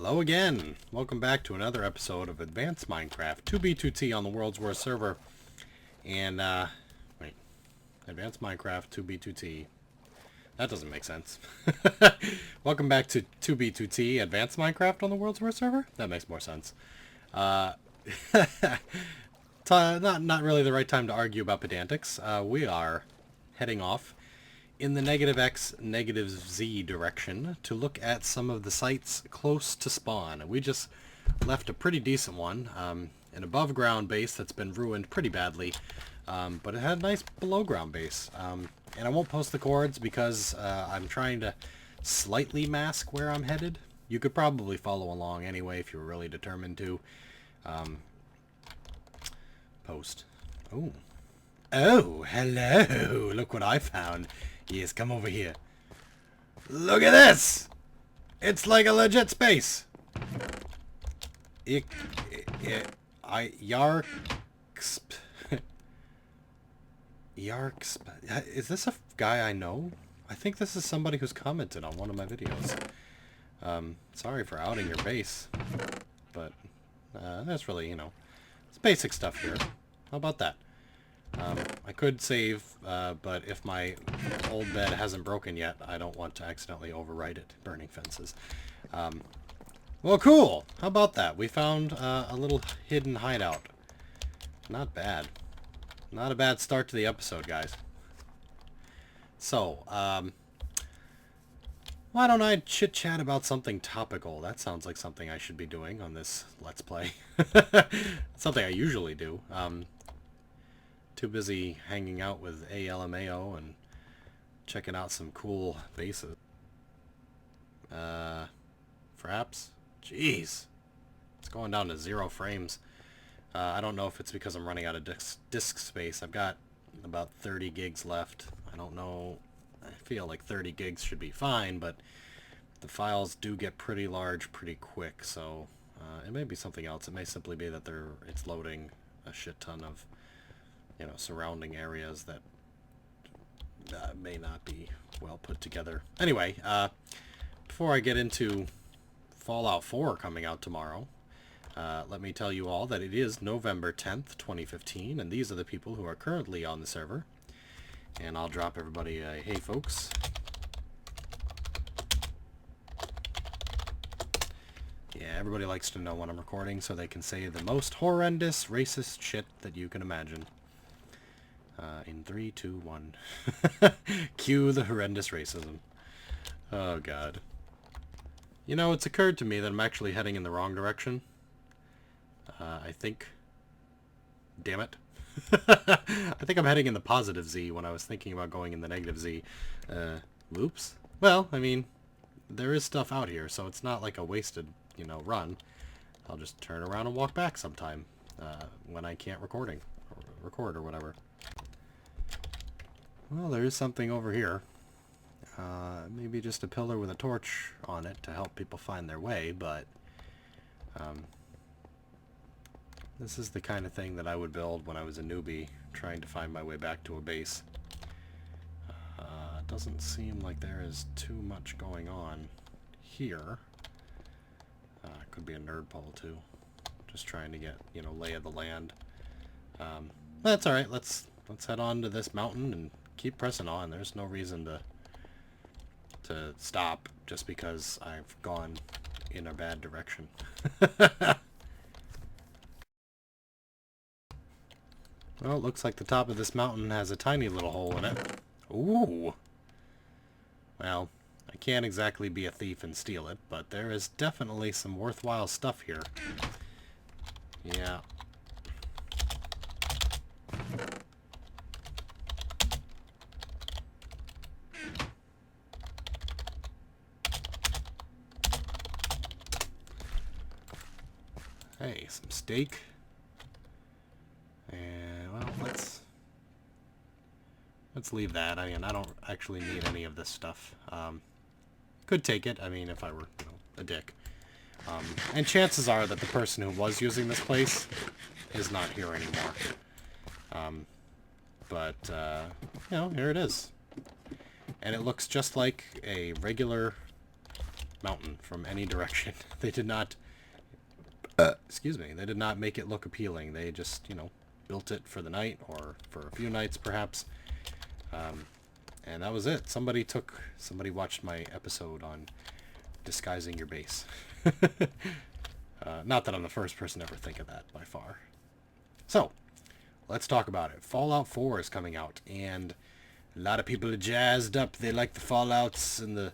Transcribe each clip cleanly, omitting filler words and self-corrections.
Hello again. Welcome back to another episode of Advanced Minecraft 2B2T on the world's worst server. And, wait. Advanced Minecraft 2B2T. That doesn't make sense. Welcome back to 2B2T Advanced Minecraft on the world's worst server? That makes more sense. Not really the right time to argue about pedantics. We are heading off in the negative X, negative Z direction to look at some of the sites close to spawn. We just left a pretty decent one, an above ground base that's been ruined pretty badly, but it had a nice below ground base. And I won't post the coords because I'm trying to slightly mask where I'm headed. You could probably follow along anyway if you were really determined to. Post. Oh. Oh, hello. Look what I found. Yes, come over here. Look at this! It's like a legit space. Yarksp. Is this a guy I know? I think this is somebody who's commented on one of my videos. Sorry for outing your base. But, that's really, it's basic stuff here. How about that? I could save, but if my old bed hasn't broken yet, I don't want to accidentally overwrite it. Burning fences. Well, cool! How about that? We found a little hidden hideout. Not bad. Not a bad start to the episode, guys. So, why don't I chit-chat about something topical? That sounds like something I should be doing on this Let's Play. Something I usually do. Too busy hanging out with ALMAO and checking out some cool bases. Fraps? Jeez. It's going down to 0 frames. I don't know if it's because I'm running out of disk space. I've got about 30 gigs left. I don't know. I feel like 30 gigs should be fine, but the files do get pretty large pretty quick, so it may be something else. It may simply be that it's loading a shit ton of surrounding areas that may not be well put together. Anyway, before I get into Fallout 4 coming out tomorrow, let me tell you all that it is November 10th, 2015, and these are the people who are currently on the server. And I'll drop everybody a hey folks. Yeah, everybody likes to know when I'm recording so they can say the most horrendous, racist shit that you can imagine. In 3, 2, 1. Cue the horrendous racism. Oh, God. It's occurred to me that I'm actually heading in the wrong direction. I think... Damn it. I think I'm heading in the positive Z when I was thinking about going in the negative Z. Oops. Well, I mean, there is stuff out here, so it's not like a wasted, run. I'll just turn around and walk back sometime when I can't record or whatever. Well, there is something over here. Maybe just a pillar with a torch on it to help people find their way, but this is the kind of thing that I would build when I was a newbie trying to find my way back to a base. Doesn't seem like there is too much going on here. Could be a nerd pole too. Just trying to get, lay of the land. That's alright. Let's head on to this mountain and keep pressing on. There's no reason to stop just because I've gone in a bad direction. Well, it looks like the top of this mountain has a tiny little hole in it. Ooh. Well, I can't exactly be a thief and steal it, but there is definitely some worthwhile stuff here. Yeah. Hey, some steak. And, well, let's leave that. I mean, I don't actually need any of this stuff. Could take it, I mean, if I were, a dick. And chances are that the person who was using this place is not here anymore. But, here it is. And it looks just like a regular mountain from any direction. They did not, excuse me, they did not make it look appealing. They just, you know, built it for the night, or for a few nights perhaps. And that was it. Somebody watched my episode on disguising your base. Not that I'm the first person to ever think of that, by far. So, let's talk about it. Fallout 4 is coming out, and a lot of people are jazzed up. They like the Fallouts and the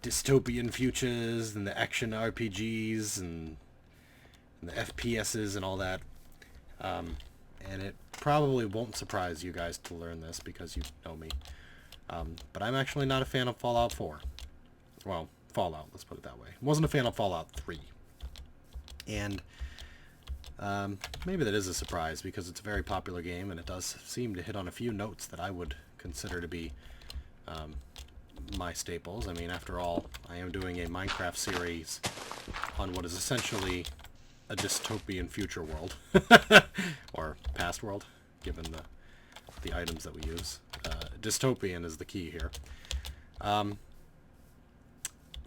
dystopian futures and the action RPGs and the FPSs and all that. And it probably won't surprise you guys to learn this because you know me. But I'm actually not a fan of Fallout 4. Well, Fallout, let's put it that way. Wasn't a fan of Fallout 3. And maybe that is a surprise because it's a very popular game and it does seem to hit on a few notes that I would consider to be my staples. I mean, after all, I am doing a Minecraft series on what is essentially a dystopian future world. Or past world, given the items that we use. Dystopian is the key here.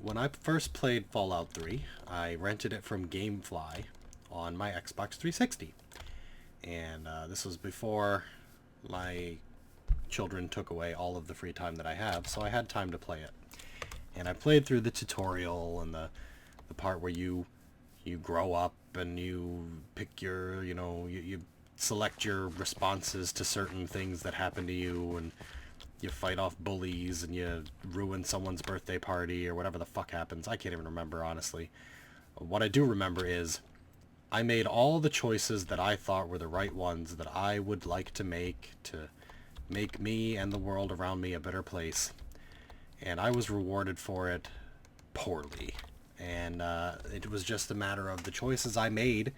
When I first played Fallout 3, I rented it from GameFly on my Xbox 360. And this was before my children took away all of the free time that I have, so I had time to play it. And I played through the tutorial and the part where you grow up and you pick your, you select your responses to certain things that happen to you, and you fight off bullies, and you ruin someone's birthday party, or whatever the fuck happens. I can't even remember, honestly. What I do remember is I made all the choices that I thought were the right ones that I would like to make me and the world around me a better place. And I was rewarded for it poorly. And it was just a matter of the choices I made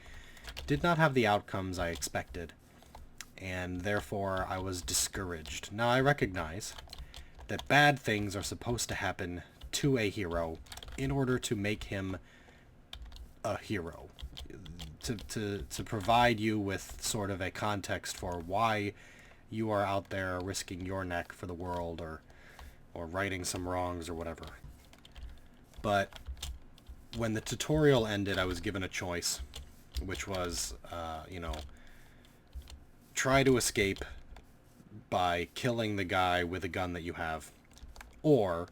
did not have the outcomes I expected. And therefore I was discouraged. Now I recognize that bad things are supposed to happen to a hero in order to make him a hero. To provide you with sort of a context for why you are out there risking your neck for the world, or righting some wrongs or whatever. But when the tutorial ended, I was given a choice, which was, try to escape by killing the guy with a gun that you have, or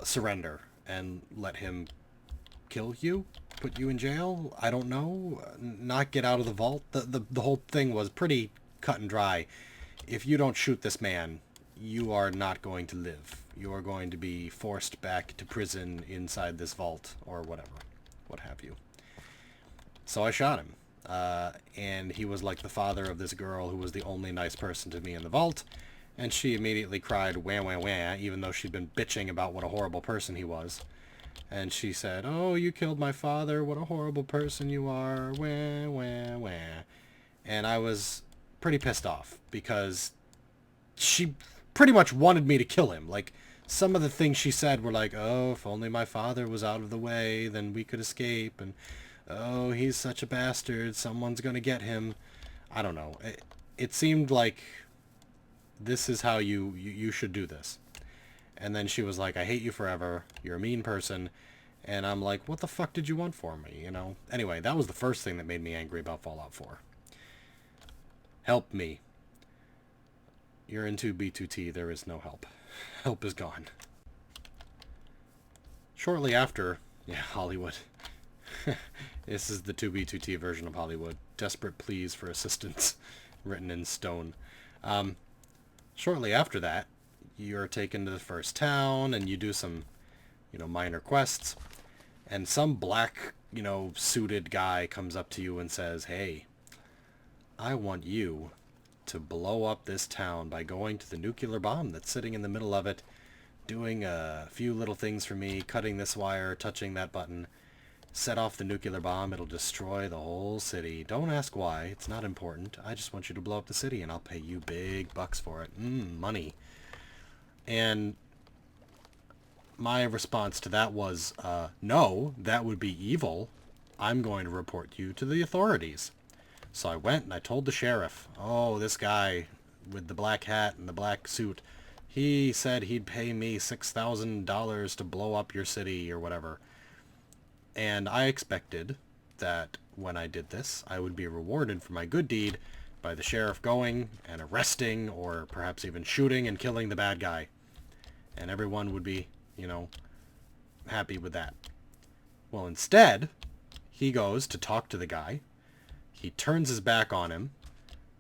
surrender and let him kill you, put you in jail. I don't know. Not get out of the vault. The whole thing was pretty cut and dry. If you don't shoot this man, you are not going to live. You are going to be forced back to prison inside this vault, or whatever, what have you. So I shot him. And he was like the father of this girl who was the only nice person to me in the vault, and she immediately cried wah wah wah, even though she'd been bitching about what a horrible person he was. And she said, "Oh, you killed my father, what a horrible person you are, wah wah wah." And I was pretty pissed off because she pretty much wanted me to kill him. Like, some of the things she said were like, "Oh, if only my father was out of the way, then we could escape," and "Oh, he's such a bastard, someone's gonna get him." I don't know. It seemed like this is how you should do this. And then she was like, "I hate you forever, you're a mean person." And I'm like, what the fuck did you want from me, Anyway, that was the first thing that made me angry about Fallout 4. Help me. You're in 2B2T, there is no help. Help is gone. Shortly after, Hollywood. This is the 2B2T version of Hollywood. Desperate pleas for assistance, written in stone. Shortly after that, you're taken to the first town, and you do some, minor quests. And some black, suited guy comes up to you and says, "Hey, I want you to blow up this town by going to the nuclear bomb that's sitting in the middle of it, doing a few little things for me, cutting this wire, touching that button. Set off the nuclear bomb, it'll destroy the whole city. Don't ask why, it's not important. I just want you to blow up the city, and I'll pay you big bucks for it." Money. And my response to that was, no, that would be evil. I'm going to report you to the authorities. So I went and I told the sheriff, "Oh, this guy with the black hat and the black suit He said he'd pay me $6,000 to blow up your city or whatever. And I expected that when I did this, I would be rewarded for my good deed by the sheriff going and arresting or perhaps even shooting and killing the bad guy. And everyone would be, you know, happy with that. Well, instead, he goes to talk to the guy. He turns his back on him.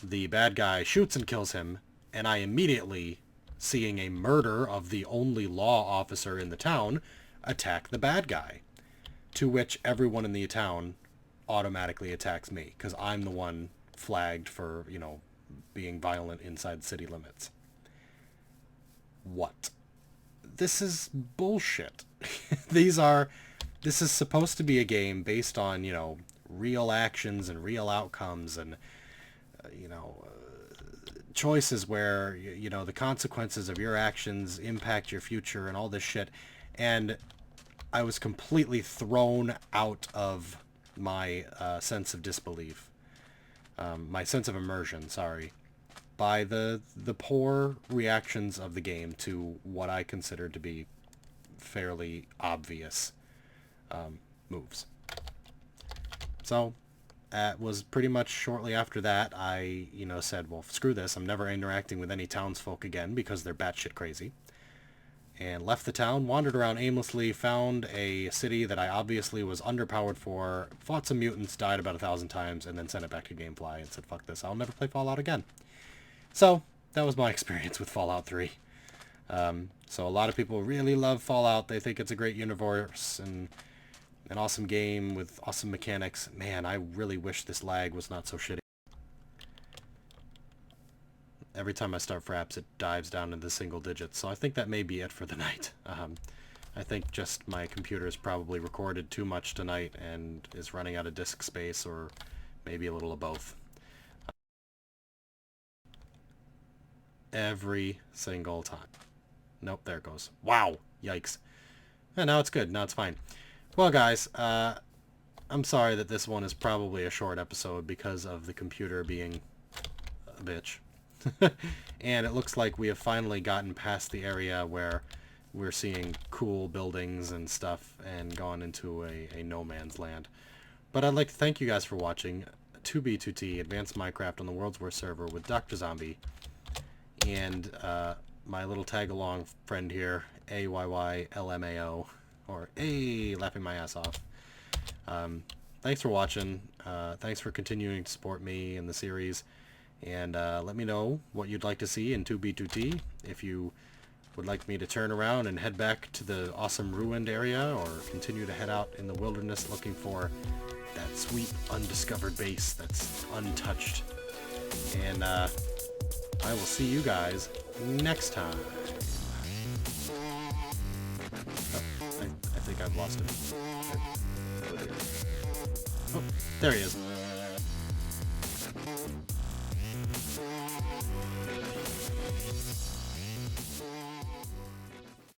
The bad guy shoots and kills him. And I immediately, seeing a murder of the only law officer in the town, attack the bad guy. To which everyone in the town automatically attacks me, because I'm the one flagged for, you know, being violent inside city limits. What? This is bullshit. This is supposed to be a game based on, you know, real actions and real outcomes and, choices where, you know, the consequences of your actions impact your future and all this shit. And I was completely thrown out of my sense of disbelief. My sense of immersion, sorry. By the poor reactions of the game to what I considered to be fairly obvious moves. So, it was pretty much shortly after that I, said, well, screw this. I'm never interacting with any townsfolk again because they're batshit crazy. And left the town, wandered around aimlessly, found a city that I obviously was underpowered for, fought some mutants, died about 1,000 times, and then sent it back to Gamefly and said, fuck this, I'll never play Fallout again. So, that was my experience with Fallout 3. So a lot of people really love Fallout. They think it's a great universe and an awesome game with awesome mechanics. Man, I really wish this lag was not so shitty. Every time I start Fraps, it dives down into single digits, so I think that may be it for the night. I think just my computer has probably recorded too much tonight and is running out of disk space, or maybe a little of both. Every single time. Nope, there it goes. Wow! Yikes. And now it's good. Now it's fine. Well, guys, I'm sorry that this one is probably a short episode because of the computer being a bitch. And it looks like we have finally gotten past the area where we're seeing cool buildings and stuff and gone into a no man's land. But I'd like to thank you guys for watching 2B2T Advanced Minecraft on the World's Worst server with Doctrzombie and my little tag-along friend here, AYYLMAO, or A laughing my ass off. Thanks for watching. Thanks for continuing to support me in the series. And let me know what you'd like to see in 2B2T. If you would like me to turn around and head back to the awesome ruined area, or continue to head out in the wilderness looking for that sweet undiscovered base that's untouched. And I will see you guys next time. Oh, I think I've lost him. Oh, there he is.